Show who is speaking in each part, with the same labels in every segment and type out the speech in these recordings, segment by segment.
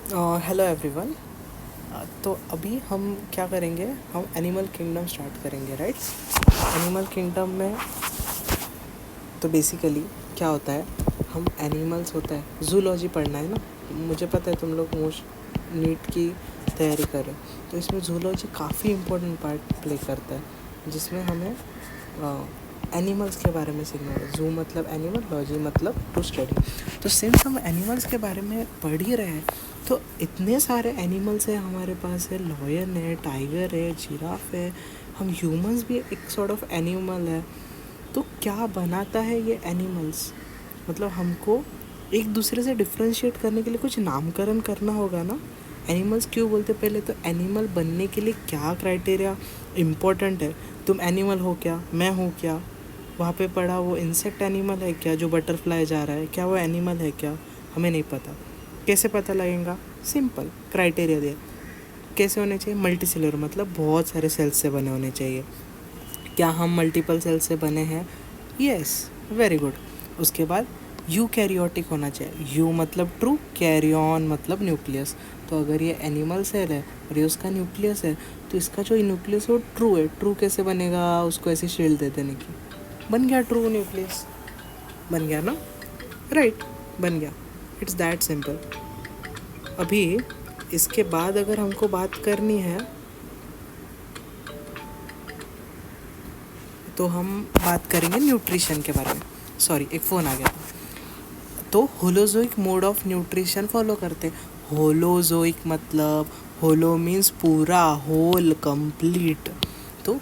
Speaker 1: Hello everyone. तो अभी हम क्या करेंगे, हम एनिमल किंगडम स्टार्ट करेंगे, राइट। एनिमल किंगडम में तो बेसिकली क्या होता है, हम एनिमल्स होता है, जूलॉजी पढ़ना है ना। मुझे पता है तुम लोग मोस्ट नीट की तैयारी कर रहे हो, तो इसमें जूलॉजी काफ़ी इम्पोर्टेंट पार्ट प्ले करता है, जिसमें हमें एनिमल्स के बारे में सीखना होगा। जू मतलब एनिमल, लॉजी मतलब टू स्टडी। तो सिंस हम एनिमल्स के बारे में पढ़ ही रहे हैं, तो इतने सारे एनिमल्स हैं हमारे पास है। लॉयन है, टाइगर है, जिराफ है, हम ह्यूमंस भी एक सॉर्ट ऑफ एनिमल है। तो क्या बनाता है ये एनिमल्स, मतलब हमको एक दूसरे से डिफ्रेंशिएट करने के लिए कुछ नामकरण करना होगा ना। एनिमल्स क्यों बोलते, पहले तो एनिमल बनने के लिए क्या क्राइटेरिया इम्पोर्टेंट है। तुम एनिमल हो क्या, मैं हूँ क्या, वहाँ पे पढ़ा वो इंसेक्ट एनिमल है क्या, जो बटरफ्लाई जा रहा है क्या वो एनिमल है क्या, हमें नहीं पता। कैसे पता लगेगा, सिंपल क्राइटेरिया दिया। कैसे होने चाहिए, मल्टी सेलुलर मतलब बहुत सारे सेल्स से बने होने चाहिए। क्या हम मल्टीपल सेल से बने हैं, यस, वेरी गुड। उसके बाद यू कैरियोटिक होना चाहिए। यू मतलब ट्रू, कैरी ऑन मतलब न्यूक्लियस। तो अगर ये एनिमल सेल है और ये उसका न्यूक्लियस है, तो इसका जो न्यूक्लियस है वो ट्रू है। ट्रू कैसे बनेगा, उसको ऐसी शील्ड दे देने की, बन गया ट्रू न्यूक्लियस, बन गया ना, राइट, बन गया। It's that simple. अभी इसके बाद अगर हमको बात करनी है, तो हम बात करेंगे न्यूट्रिशन के बारे में। सॉरी, एक फ़ोन आ गया था। तो holozoic mode of nutrition follow करते। होलोजोइक मतलब, होलो मीन्स पूरा, होल, कंप्लीट। तो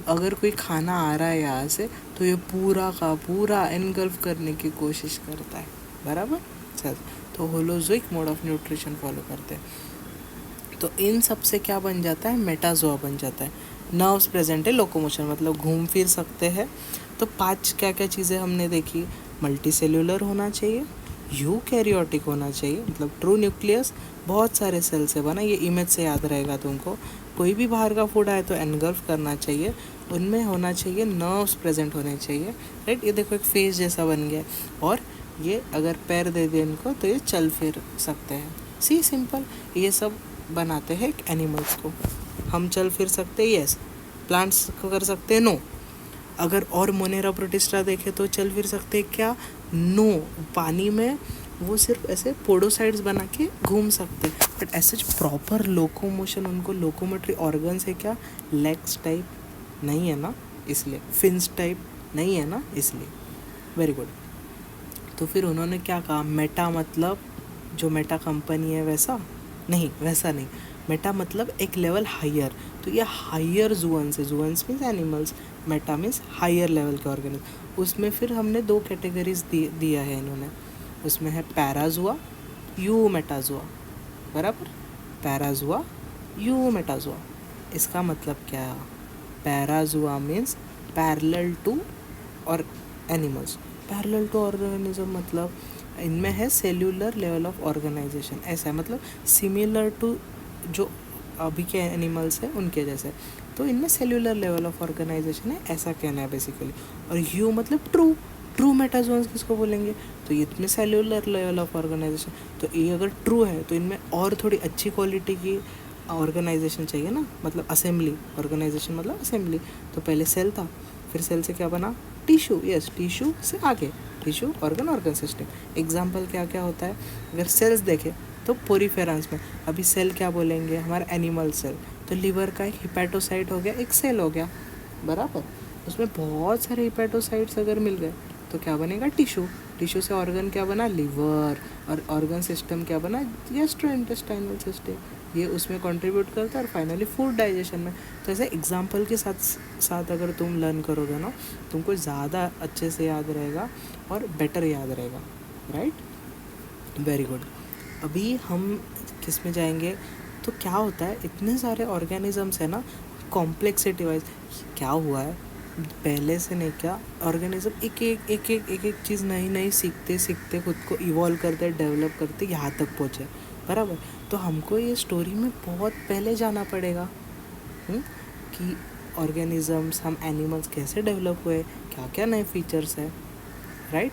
Speaker 1: अगर कोई खाना आ रहा है यहाँ से, तो ये पूरा का पूरा एनगल्फ करने की कोशिश करता है, बराबर। चल, तो holozoic mode of nutrition follow करते हैं। तो इन सब से क्या बन जाता है, मेटाजोआ बन जाता है। नर्व्स प्रेजेंट है, लोकोमोशन मतलब घूम फिर सकते हैं। तो 5 क्या क्या चीज़ें हमने देखी, मल्टी सेल्यूलर होना चाहिए, यूकैरियोटिक होना चाहिए मतलब ट्रू न्यूक्लियस, बहुत सारे सेल से बना, ये इमेज से याद रहेगा तुमको। कोई भी बाहर का फूड आए तो एनगल्फ करना चाहिए, उनमें होना चाहिए, नर्व्स प्रेजेंट होने चाहिए, राइट। ये देखो एक फेस जैसा बन गया, और ये अगर पैर दे दे इनको तो ये चल फिर सकते हैं। सी सिंपल, ये सब बनाते हैं एक एनिमल्स को। हम चल फिर सकते हैं, यस। प्लांट्स को कर सकते हैं, नो। अगर और मोनेरा प्रोटिस्टा देखे तो चल फिर सकते हैं क्या, नो। पानी में वो सिर्फ ऐसे पोडोसाइड्स बना के घूम सकते हैं, बट ऐसे प्रॉपर लोकोमोशन, उनको लोकोमोटरी ऑर्गन्स है क्या, लेग्स टाइप नहीं है ना, इसलिए फिन्स टाइप नहीं है ना, इसलिए। Very good. तो फिर उन्होंने क्या कहा, मेटा मतलब जो मेटा कंपनी है वैसा नहीं, वैसा नहीं। मेटा मतलब एक लेवल हायर। तो ये हायर जुअन्स है, zoans means animals, meta means higher level के ऑर्गेनिज्म। उसमें फिर हमने 2 कैटेगरीज दिया है इन्होंने। उसमें है पैराजुआ, यू मेटाजुआ, बराबर। पैराजुआ, यू मेटाजुआ। इसका मतलब क्या, पैराजुआ मीन्स पैरेलल टू और एनिमल्स, पैरेलल टू ऑर्गेनिज्म मतलब इनमें है सेल्यूलर लेवल ऑफ ऑर्गेनाइजेशन, ऐसा है मतलब सिमिलर टू जो अभी के एनिमल्स हैं उनके जैसे। तो इनमें सेल्यूलर लेवल ऑफ ऑर्गेनाइजेशन है, ऐसा कहना है बेसिकली। और यू मतलब ट्रू, ट्रू मेटाजोन्स किसको बोलेंगे, तो ये इतने सेल्यूलर लेवल ऑफ ऑर्गेनाइजेशन। तो ये अगर ट्रू है तो इनमें और थोड़ी अच्छी क्वालिटी की ऑर्गेनाइजेशन चाहिए ना, मतलब असेंबली, ऑर्गेनाइजेशन मतलब असेंबली। तो पहले सेल था, फिर सेल से क्या बना, टिश्यू, यस, टिश्यू से आगे tissue, organ, organ system. Example क्या क्या होता है, अगर सेल्स देखें तो पोरीफेरेंस में, अभी सेल क्या बोलेंगे, हमारा एनिमल सेल। तो लीवर का एक हिपैटोसाइट हो गया, एक सेल हो गया, बराबर। उसमें बहुत सारे हिपैटोसाइट्स अगर मिल गए तो क्या बनेगा, टिश्यू। टिश्यू से ऑर्गन क्या बना, लिवर, और ऑर्गन सिस्टम क्या बना, गैस्ट्रोइंटेस्टाइनल सिस्टम। ये उसमें कंट्रीब्यूट करता है और फाइनली फूड डाइजेशन में। तो ऐसे एग्जाम्पल के साथ साथ अगर तुम लर्न करोगे ना, तुमको ज़्यादा अच्छे से याद रहेगा और बेटर याद रहेगा, राइट, वेरी गुड। अभी हम किस में जाएंगे, तो क्या होता है, इतने सारे ऑर्गेनिजम्स है ना, कॉम्प्लेक्सिटी वाइज क्या हुआ है, पहले से नहीं, क्या ऑर्गेनिज्म एक एक चीज़ नई नई सीखते सीखते खुद को इवॉल्व करते, डेवलप करते, यहाँ तक पहुँचे, बराबर। तो हमको ये स्टोरी में बहुत पहले जाना पड़ेगा, कि ऑर्गेनिजम्स, हम एनिमल्स कैसे डेवलप हुए, क्या क्या नए फीचर्स है, राइट।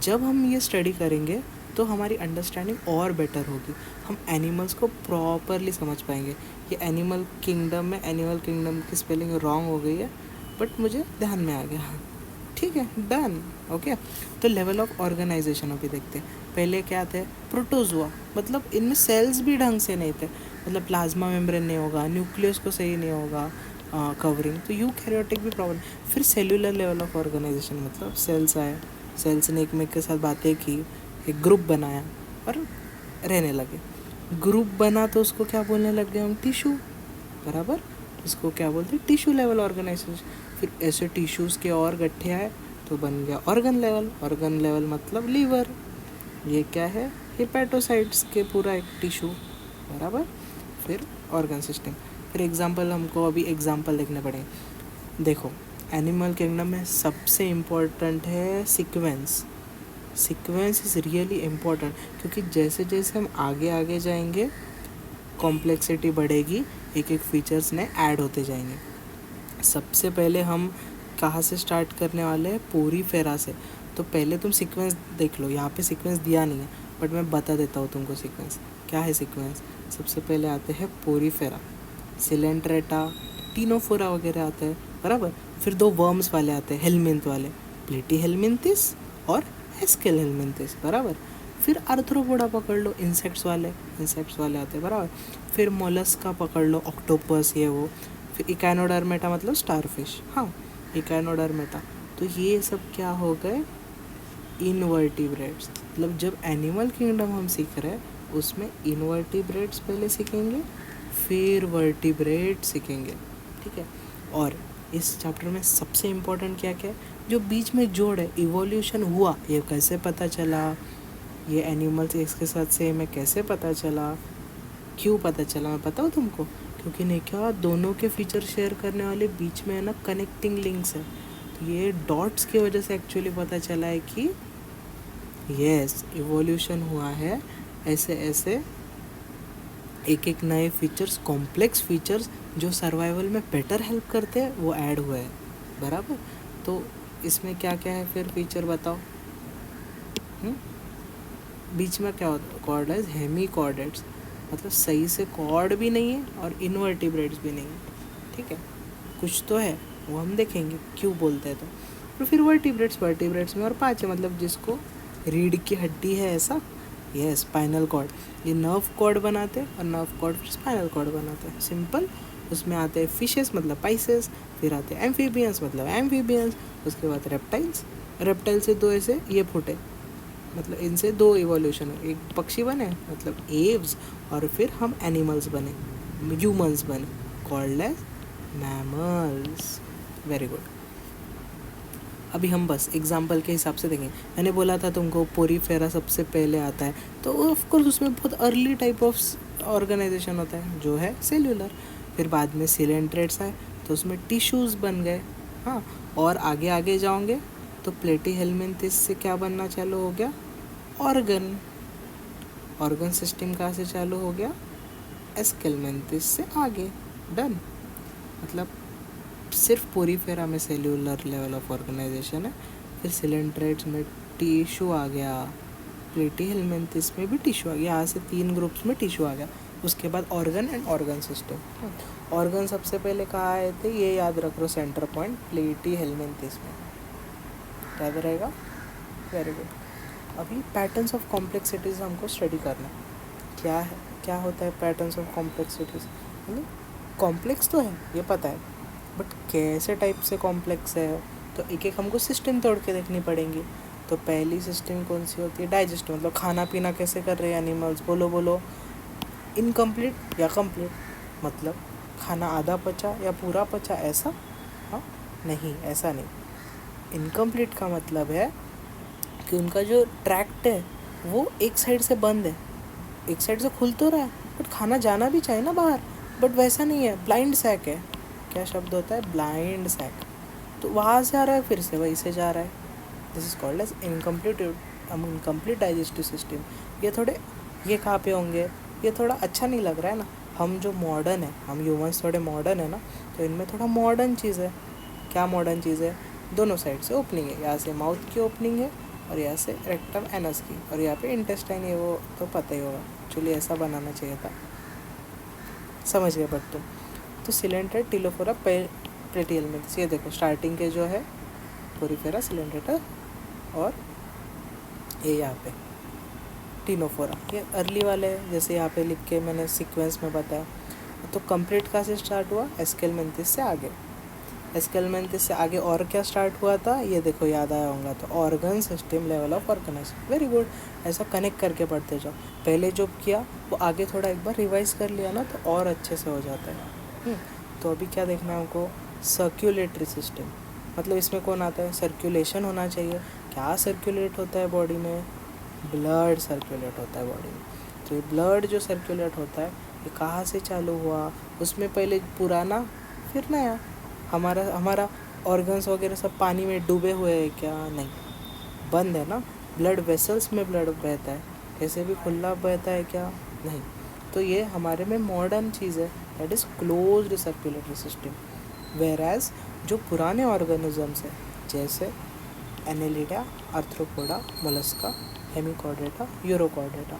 Speaker 1: जब हम ये स्टडी करेंगे तो हमारी अंडरस्टैंडिंग और बेटर होगी, हम एनिमल्स को प्रॉपरली समझ पाएंगे। ये एनिमल किंगडम में एनिमल किंगडम की स्पेलिंग रॉन्ग हो गई है, बट मुझे ध्यान में आ गया, ठीक है, डन, ओके। तो लेवल ऑफ ऑर्गेनाइजेशन अभी देखते हैं। पहले क्या थे, प्रोटोजोआ, मतलब इनमें सेल्स भी ढंग से नहीं थे, मतलब प्लाज्मा मेम्ब्रेन नहीं होगा, न्यूक्लियस को सही नहीं होगा कवरिंग, तो यूकैरियोटिक भी प्रॉब्लम। फिर सेल्यूलर लेवल ऑफ ऑर्गेनाइजेशन, मतलब सेल्स आए, सेल्स ने एक में के साथ बातें की, एक ग्रुप बनाया और रहने लगे। ग्रुप बना तो उसको क्या बोलने लग गए हम, टिश्यू, बराबर, इसको क्या बोलते हैं, टिश्यू लेवल ऑर्गेनाइजेशन। फिर ऐसे टिश्यूज़ के और गट्ठे आए तो बन गया ऑर्गन लेवल, ऑर्गन लेवल मतलब लीवर, ये क्या है, हिपैटोसाइट्स के पूरा एक टिश्यू, बराबर। फिर ऑर्गन सिस्टम, फिर एग्जांपल, हमको अभी एग्जांपल देखने पड़ेंगे। देखो, एनिमल किंगडम में सबसे इम्पोर्टेंट है sequence. Sequence is really important, क्योंकि जैसे जैसे हम आगे आगे जाएंगे कॉम्प्लेक्सिटी बढ़ेगी, एक एक फीचर्स नए ऐड होते जाएंगे। सबसे पहले हम कहाँ से स्टार्ट करने वाले हैं, पोरीफेरा से। तो पहले तुम सीक्वेंस देख लो, यहाँ पे सीक्वेंस दिया नहीं है बट मैं बता देता हूँ तुमको सीक्वेंस क्या है। सीक्वेंस सबसे पहले आते हैं पोरीफेरा, सिलेंट्रेटा, टीनोफोरा वगैरह आते हैं, बराबर। फिर दो वर्म्स वाले आते हैं, हेलमिंथ वाले, प्लेटी हेलमिंथिस और एस्केल हेलमिंथिस, बराबर। फिर आर्थ्रोपोडा पकड़ लो, इंसेक्ट्स वाले आते हैं, बराबर। फिर मोलस्का पकड़ लो, ऑक्टोपस, ये वो। फिर इकाइनोडर्मेटा मतलब स्टारफिश, हाँ, इकाइनोडर्मेटा। तो ये सब क्या हो गए, इनवर्टिब्रेट्स। मतलब जब एनिमल किंगडम हम सीख रहे हैं उसमें इनवर्टिब्रेट्स पहले सीखेंगे, फिर वर्टिब्रेट सीखेंगे, ठीक है। और इस चैप्टर में सबसे इम्पोर्टेंट क्या क्या है, जो बीच में जोड़ है, इवोल्यूशन हुआ, ये कैसे पता चला, ये एनिमल्स इसके साथ सेम है, कैसे पता चला, क्यों पता चला, मैं बताऊँ तुमको, क्योंकि नहीं क्या, दोनों के फीचर शेयर करने वाले बीच में है ना कनेक्टिंग लिंक्स है। तो ये डॉट्स की वजह से एक्चुअली पता चला है कि यस, इवोल्यूशन हुआ है, ऐसे ऐसे एक एक नए फीचर्स, कॉम्प्लेक्स फीचर्स जो सर्वाइवल में बेटर हेल्प करते हैं वो ऐड हुए हैं, बराबर। तो इसमें क्या क्या है फिर फीचर बताओ। बीच में क्या होता है, कॉर्डेट्स, हेमी कॉर्डेट्स, मतलब सही से कॉर्ड भी नहीं है और इनवर्टिब्रेट्स भी नहीं है, ठीक है, कुछ तो है, वो हम देखेंगे क्यों बोलते हैं। तो फिर वर्टिब्रेट्स में और 5 है, मतलब जिसको रीढ़ की हड्डी है ऐसा, ये स्पाइनल कॉर्ड, ये नर्व कॉर्ड बनाते हैं और नर्व कॉर्ड फिर स्पाइनल कॉर्ड बनाते हैं, सिंपल। उसमें आते हैं फिशेस मतलब पाइसेस, फिर आते हैं एम्फीबियंस मतलब एम्फीबियंस, उसके बाद रेप्टाइल से दो ऐसे ये फूटे, मतलब इनसे दो इवोल्यूशन है, एक पक्षी बने मतलब एव्स, और फिर हम एनिमल्स बने, ह्यूमंस बने, called as mammals, very good. अभी हम बस एग्जाम्पल के हिसाब से देखें। मैंने बोला था तुमको पोरीफेरा सबसे पहले आता है, तो ऑफकोर्स उसमें बहुत अर्ली टाइप ऑफ ऑर्गेनाइजेशन होता है जो है सेल्यूलर। फिर बाद में सिलेंट्रेट्स आए तो उसमें टिश्यूज़ बन गए, हाँ। और आगे आगे जाओगे तो प्लेटी हेलमिंथिस से क्या बनना चालू हो गया, ऑर्गन सिस्टम कहाँ से चालू हो गया, एस्केलमेंथिस से आगे, डन। मतलब सिर्फ पोरीफेरा में सेल्यूलर लेवल ऑफ ऑर्गेनाइजेशन है, फिर सिलेंट्रेट्स में टिश्यू आ गया, प्लेटी हेलमिंथिस में भी टिश्यू आ गया, यहाँ से 3 ग्रुप्स में टिश्यू आ गया। उसके बाद organ and organ system. Organ सबसे पहले कहाँ आए थे, ये याद रख लो, सेंटर पॉइंट प्लेटी हेलमिंथिस में, याद रहेगा, वेरी गुड। अभी पैटर्न्स ऑफ कॉम्प्लेक्सिटीज़ हमको स्टडी करना, क्या है, क्या होता है पैटर्न्स ऑफ कॉम्प्लेक्सिटीज़, मतलब कॉम्प्लेक्स तो है ये पता है, बट कैसे टाइप से कॉम्प्लेक्स है, तो एक एक हमको सिस्टम तोड़ के देखनी पड़ेंगी। तो पहली सिस्टम कौन सी होती है, डाइजेस्ट, मतलब खाना पीना कैसे कर रहे हैं एनिमल्स, बोलो, इनकम्प्लीट या कंप्लीट, मतलब खाना आधा पचा या पूरा पचा, ऐसा, हाँ, नहीं, ऐसा नहीं। इनकम्प्लीट का मतलब है कि उनका जो ट्रैक्ट है वो एक साइड से बंद है, एक साइड से खुल तो रहा है बट खाना जाना भी चाहिए ना बाहर, बट वैसा नहीं है, ब्लाइंड सैक है। क्या शब्द होता है, ब्लाइंड सैक, तो वहाँ से आ रहा है फिर से वहीं से जा रहा है, this is called as incomplete digestive system. ये कहाँ पे होंगे, ये थोड़ा अच्छा नहीं लग रहा है ना, हम जो मॉडर्न है, हम ह्यूमंस थोड़े मॉडर्न है ना, तो इनमें थोड़ा मॉडर्न चीज़ है। क्या मॉडर्न चीज़ है, दोनों साइड से ओपनिंग है, यहाँ से माउथ की ओपनिंग है और यहाँ से रेक्टम एनस की, और यहाँ पे इंटेस्टाइन, ये वो तो पता ही होगा, एक्चुअली ऐसा बनाना चाहिए था, समझ गए बट तुम। तो सिलेंडर टिलोफोरा प्लेटियल में ये देखो स्टार्टिंग के जो है पोरीफेरा सिलेंडर, और ये यहाँ पे टिनोफोरा, ये अर्ली वाले हैं, जैसे यहाँ पे लिख के मैंने सीक्वेंस में बताया। तो कंप्लीट कहाँ से स्टार्ट हुआ, एस्केलमेंथिस से आगे। एस्केलमेंथिस से आगे और क्या स्टार्ट हुआ था, ये देखो याद आया होगा, तो organ system level of organisation. Very good, ऐसा कनेक्ट करके पढ़ते जाओ। पहले जो किया वो आगे थोड़ा एक बार रिवाइज कर लिया ना तो और अच्छे से हो जाता है। तो अभी क्या देखना है हमको, सर्क्यूलेटरी सिस्टम, मतलब इसमें कौन आता है, सर्कुलेशन होना चाहिए। क्या सर्कुलेट होता है बॉडी में, ब्लड सर्कुलेट होता है बॉडी में। तो ये ब्लड जो सर्कुलेट होता है ये कहाँ से चालू हुआ, उसमें पहले पुराना फिर नया। हमारा ऑर्गन्स वगैरह सब पानी में डूबे हुए हैं क्या, नहीं, बंद है ना। ब्लड वेसल्स में ब्लड बहता है, ऐसे भी खुला बहता है क्या, नहीं। तो ये हमारे में मॉडर्न चीज़ है, that is closed circulatory system. Whereas जो पुराने ऑर्गेनिजम्स है जैसे Annelida, Arthropoda, Mollusca, Hemichordata, Urochordata,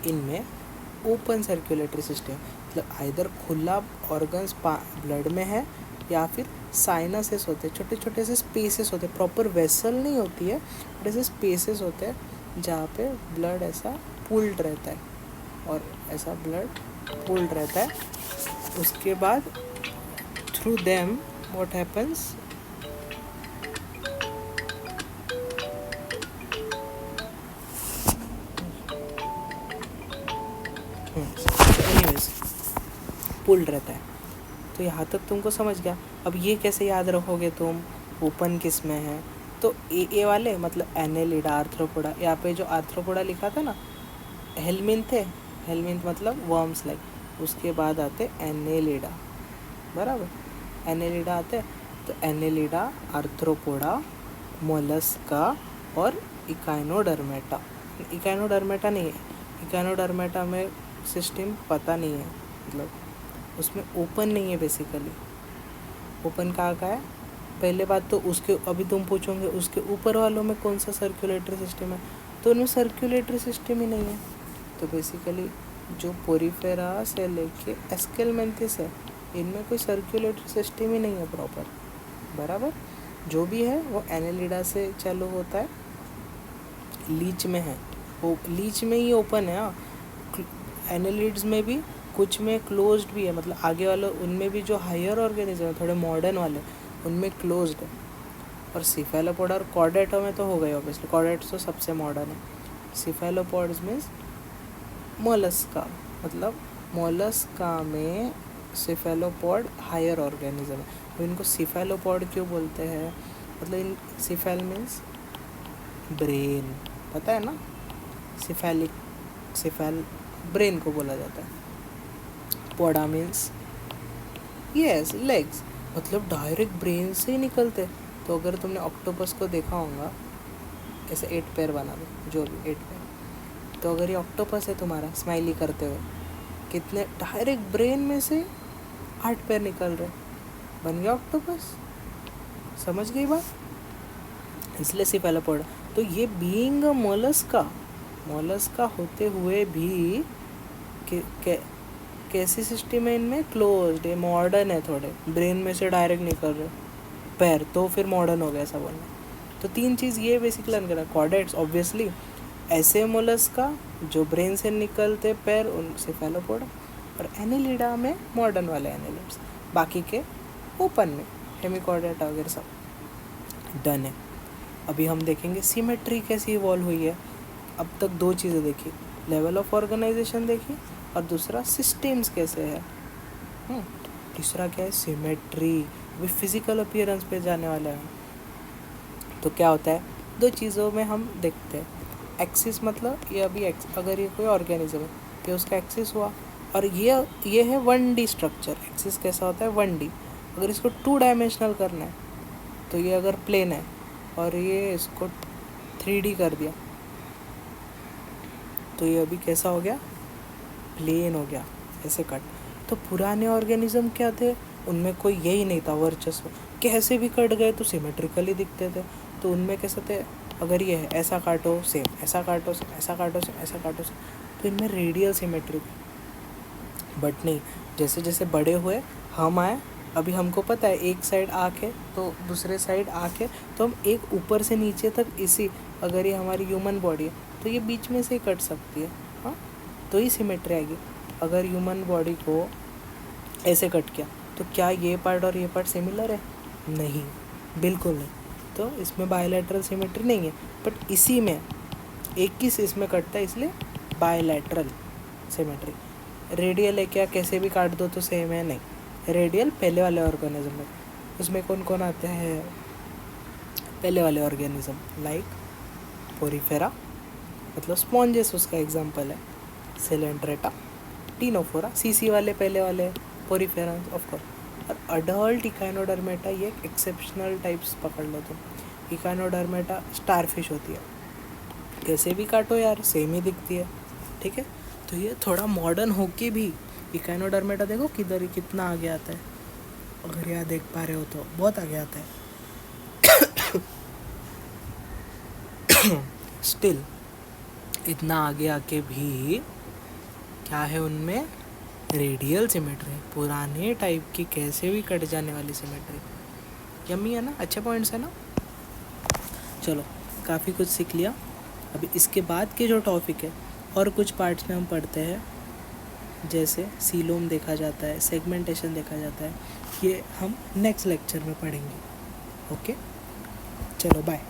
Speaker 1: इनमें ओपन सर्कुलेटरी सिस्टम, मतलब आइदर खुला ऑर्गन्स ब्लड में है या फिर साइनसेस होते हैं, छोटे छोटे से स्पेसेस होते हैं, प्रॉपर वेसल नहीं होती है बट ऐसे स्पेसेस होते हैं जहाँ पे ब्लड ऐसा पुल्ड रहता है, और ऐसा ब्लड पुल्ड रहता है। उसके बाद through them what happens, anyways pulled रहता है। तो यहाँ तक तुमको समझ गया। अब ये कैसे याद रखोगे तुम, ओपन किस में है, तो ए वाले मतलब एनेलिडा, आर्थ्रोपोडा, यहाँ पे जो आर्थ्रोपोडा लिखा था ना, हेलमिंथ थे, हेलमिंथ मतलब वर्म्स लाइक, उसके बाद आते एनेलिडा, बराबर, एनेलिडा आते। तो एनेलिडा, आर्थ्रोपोडा, मोलस्का और इकाइनोडर्मेटा। इकाइनोडर्मेटा नहीं है, इकाइनोडर्मेटा में सिस्टम पता नहीं है, मतलब उसमें ओपन नहीं है बेसिकली। ओपन कहाँ का है, पहले बात तो उसके, अभी तुम पूछोगे उसके ऊपर वालों में कौन सा सर्कुलेटरी सिस्टम है, तो उनमें सर्कुलेटरी सिस्टम ही नहीं है। तो बेसिकली जो पोरीफेरा से लेके एस्केलमेंथिस है, इनमें कोई सर्कुलेटरी सिस्टम ही नहीं है प्रॉपर, बराबर। जो भी है वो एनेलिडा से चालू होता है, लीच में है, वो लीच में ही ओपन है। हाँ, एनेलिड्स में भी कुछ में क्लोज्ड भी है, मतलब आगे वालों उनमें भी जो हायर ऑर्गेनिज्म है थोड़े मॉडर्न वाले, उनमें क्लोज्ड है। और सिफेलोपोड और कॉर्डेटो में तो हो गए ऑब्वियसली, कॉर्डेटो तो सबसे मॉडर्न है। सिफेलोपोड्स मीन्स मोलस्का, मतलब मोलस्का में सिफेलोपोड हायर ऑर्गेनिज्म है। तो इनको सिफेलोपोड क्यों बोलते हैं, मतलब इन सिफेल मीन्स ब्रेन, पता है ना, सिफेल ब्रेन को बोला जाता है। पोडा मीन्स यस लेग्स, मतलब डायरेक्ट ब्रेन से ही निकलते। तो अगर तुमने ऑक्टोपस को देखा होगा, ऐसे 8 पैर बना दो, जो भी 8 पैर, तो अगर ये ऑक्टोपस है तुम्हारा स्माइली करते हुए, कितने डायरेक्ट ब्रेन में से 8 पैर निकल रहे, बन गया ऑक्टोपस। समझ गई बात, इसलिए सिफेलोपोड। तो ये बीइंग मोलस्का होते हुए भी कैसी सिस्टम है इनमें, क्लोज्ड है, मॉडर्न है, थोड़े ब्रेन में से डायरेक्ट निकल रहे पैर, तो फिर मॉडर्न हो गया ऐसा बोलना। तो 3 चीज़ ये बेसिकली लर्न करा। कॉर्डेट्स ऑब्वियसली ऐसे मोलस्का जो ब्रेन से निकलते पैर, उन सिफेलोपोड, और एनेलिडा में मॉडर्न वाले एनेलिड्स, बाकी के ओपन में हेमिकॉर्डेटा वगैरह सब डन है। अभी हम देखेंगे सिमेट्री कैसी इवॉल्व हुई है। अब तक 2 चीज़ें देखी, लेवल ऑफ ऑर्गेनाइजेशन देखी, और दूसरा सिस्टम्स कैसे है। तीसरा क्या है, सिमेट्री। अभी फिजिकल अपीयरेंस पे जाने वाला है। तो क्या होता है, 2 चीज़ों में हम देखते हैं। एक्सिस मतलब ये अभी अगर ये कोई ऑर्गेनिज्म है, ये उसका एक्सिस हुआ, और ये है 1D स्ट्रक्चर। एक्सिस कैसा होता है, 1D। अगर इसको 2 डायमेंशनल करना है, तो ये अगर प्लेन है और ये इसको 3D कर दिया, तो ये अभी कैसा हो गया, प्लेन हो गया, ऐसे कट। तो पुराने ऑर्गेनिज्म क्या थे, उनमें कोई यही नहीं था वर्चस्व, कैसे भी कट गए तो सिमेट्रिकली दिखते थे। तो उनमें कैसे थे, अगर ये है ऐसा काटो सेम, ऐसा काटो सेम, ऐसा काटो सेम, ऐसा काटो सेम, तो इनमें रेडियल सिमेट्री। बट नहीं, जैसे जैसे बड़े हुए हम आए, अभी हमको पता है एक साइड आँख है तो दूसरे साइड आँख है, तो हम एक ऊपर से नीचे तक इसी, अगर ये हमारी ह्यूमन बॉडी है तो ये बीच में से ही कट सकती है, हाँ, तो ही सिमेट्री आएगी। अगर ह्यूमन बॉडी को ऐसे कट किया तो क्या ये पार्ट और ये पार्ट सिमिलर है? नहीं, बिल्कुल नहीं। तो इसमें बायलैटरल सिमेट्री नहीं है। बट इसी में एक ही इसमें कटता है, इसलिए बायलैटरल सिमेट्री। रेडियल है क्या, कैसे भी काट दो तो सेम है? नहीं, रेडियल पहले वाले ऑर्गेनिज्म में, उसमें कौन कौन आते हैं? पहले वाले ऑर्गेनिज्म लाइक पोरीफेरा, मतलब स्पॉन्जेस उसका एग्जांपल है, सिलेंड्रेटा, टीनोफोरा, सीसी वाले पहले वाले, पोरीफेरा ऑफ कोर्स। और अडल्ट इकाइनोडर्मेटा, ये एक्सेप्शनल टाइप्स पकड़ लो तुम। इकाइनोडर्मेटा स्टारफिश होती है, कैसे भी काटो यार सेम ही दिखती है, ठीक है। तो ये थोड़ा मॉडर्न होके भी इकाइनोडर्मेटा देखो किधर कितना आगे आता है, अगर यहाँ देख पा रहे हो तो बहुत आगे आता है। स्टिल इतना आगे आके भी क्या है उनमें? रेडियल सिमेट्री, पुराने टाइप की कैसे भी कट जाने वाली सिमेट्री। यम्मी है ना, अच्छे पॉइंट्स है ना। चलो, काफ़ी कुछ सीख लिया। अभी इसके बाद के जो टॉपिक है और कुछ पार्ट्स में हम पढ़ते हैं, जैसे सीलोम देखा जाता है, सेगमेंटेशन देखा जाता है, ये हम नेक्स्ट लेक्चर में पढ़ेंगे। ओके, चलो बाय।